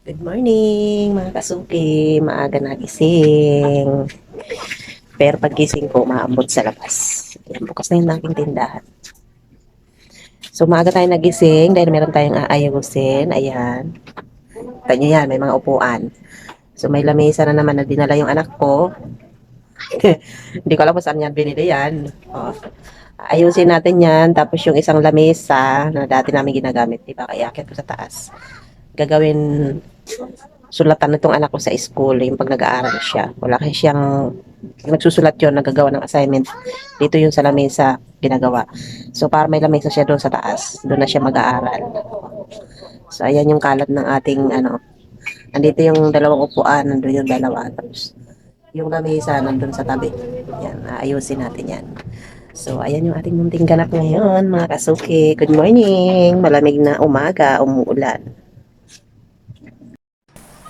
Good morning, mga kasuki. Maaga nagising. Pero paggising ko, maambot sa labas. Ayan, bukas na yung aking tindahan. So, maaga tayo nagising dahil meron tayong aayusin. Ayan. Kita nyo yan, may mga upuan. So, may lamesa na naman na dinala yung anak ko. Hindi ko alam kung saan yan binili yan. Oh. Ayusin natin yan. Tapos yung isang lamesa na dati namin ginagamit, diba? Kaya akit ko sa taas. Gagawin sulatan nitong anak ko sa school, yung pag nag-aaral siya. Wala kasi siyang nagsusulat yon, nagagawa ng assignment. Dito yung sa lamesa ginagawa. So, para may lamesa siya doon sa taas. Doon na siya mag-aaral. So, ayan yung kalat ng ating, andito yung dalawang upuan, nandun yung dalawa. Tapos, yung lamesa nandun sa tabi. Yan, ayusin natin yan. So, ayan yung ating munting ganap ngayon, mga kasuki. Good morning! Malamig na umaga, umuulan.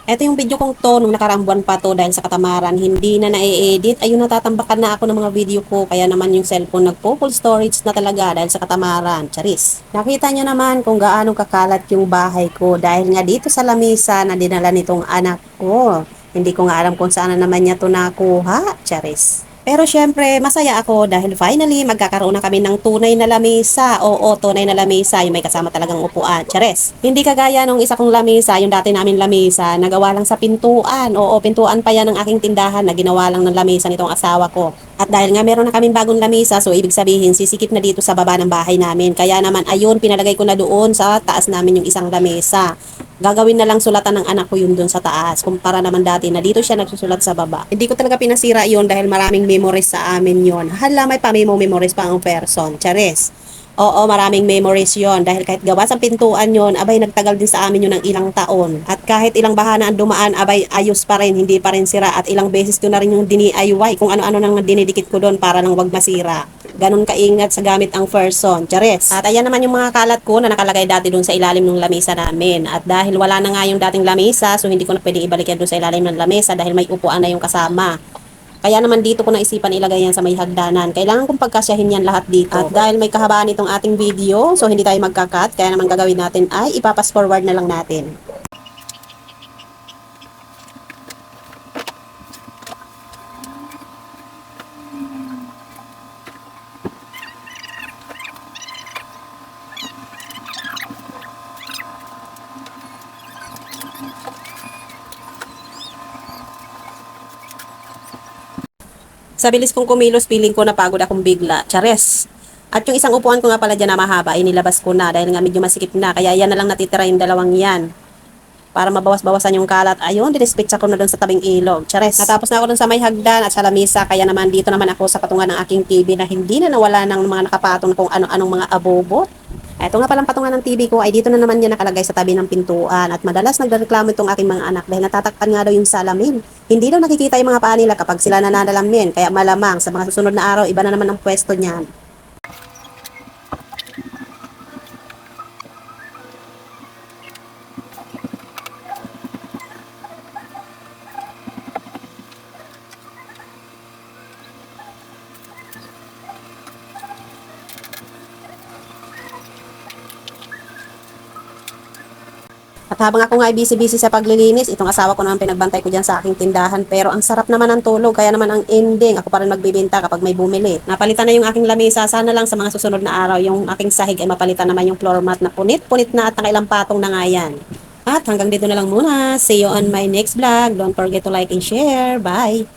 Ito yung video kong to, nung nakaraang buwan pa to dahil sa katamaran, hindi na na-edit. Ayun, natatambakan na ako ng mga video ko, kaya naman yung cellphone nagpo-full storage na talaga dahil sa katamaran. Charis. Nakita nyo naman kung gaano kakalat yung bahay ko dahil nga dito sa lamisa na dinala nitong anak ko. Hindi ko nga alam kung saan na naman niya to nakuha. Charis. Pero syempre, masaya ako dahil finally magkakaroon na kami ng tunay na lamesa. Oo, tunay na lamesa, yung may kasama talagang upuan. Chares. Hindi kagaya nung isa kong lamesa, yung dati namin lamesa, nagawa lang sa pintuan. Oo, pintuan pa yan ng aking tindahan na ginawa lang ng lamesa nitong asawa ko. At dahil nga meron na kaming bagong lamesa, so ibig sabihin sisikip na dito sa baba ng bahay namin. Kaya naman ayun, pinalagay ko na doon sa taas namin yung isang lamesa. Gagawin na lang sulatan ng anak ko yun dun sa taas. Kumpara naman dati na dito siya nagsusulat sa baba. Hindi ko talaga pinasira yun dahil maraming memories sa amin yun. Hala, may memories pa ang person. Charis. Oo, maraming memories yon dahil kahit gawa sa pintuan yon, abay nagtagal din sa amin yun ng ilang taon. At kahit ilang bahana ang dumaan, abay ayos pa rin, hindi pa rin sira. At ilang beses ko na rin yung DIY kung ano-ano nang dinidikit ko doon para lang wag masira. Ganun kaingat sa gamit ang person. Charis. At ayan naman yung mga kalat ko na nakalagay dati doon sa ilalim ng lamesa namin. At dahil wala na nga yung dating lamesa, so hindi ko na pwede ibalik yan doon sa ilalim ng lamesa dahil may upuan na yung kasama. Kaya naman dito ko naisipan ilagay yan sa may hagdanan. Kailangan kong pagkasyahin yan lahat dito. At dahil may kahabaan itong ating video, so hindi tayo magkakat, kaya naman gagawin natin ay ipapas forward na lang natin. Sa bilis kong kumilos, feeling ko napagod akong bigla. Chares. At yung isang upuan ko nga pala dyan na mahaba, inilabas ko na dahil nga medyo masikip na. Kaya yan na lang natitira yung dalawang yan. Para mabawas-bawasan yung kalat. Ayun, dinispitsa ko na doon sa tabing ilog. Chares. Natapos na ako doon sa may hagdan at sa lamisa. Kaya naman dito naman ako sa patungan ng aking TV na hindi na nawala ng mga nakapatong kung ano-anong mga abobot. Ito nga palang patungan ng TV ko ay dito na naman yan nakalagay sa tabi ng pintuan at madalas nagreklamo itong aking mga anak dahil natatakpan nga daw yung salamin. Hindi daw nakikita yung mga paa nila kapag sila nananalamin kaya malamang sa mga susunod na araw iba na naman ang pwesto niyan. At habang ako nga ay busy-busy sa paglilinis, itong asawa ko naman pinagbantay ko dyan sa aking tindahan. Pero ang sarap naman ng tulog, kaya naman ang ending, ako pa rin magbibenta kapag may bumili. Napalitan na yung aking lamesa, sana lang sa mga susunod na araw, yung aking sahig ay mapalitan naman yung floor mat na punit-punit na at nakailang patong na nga yan. At hanggang dito na lang muna. See you on my next vlog. Don't forget to like and share. Bye!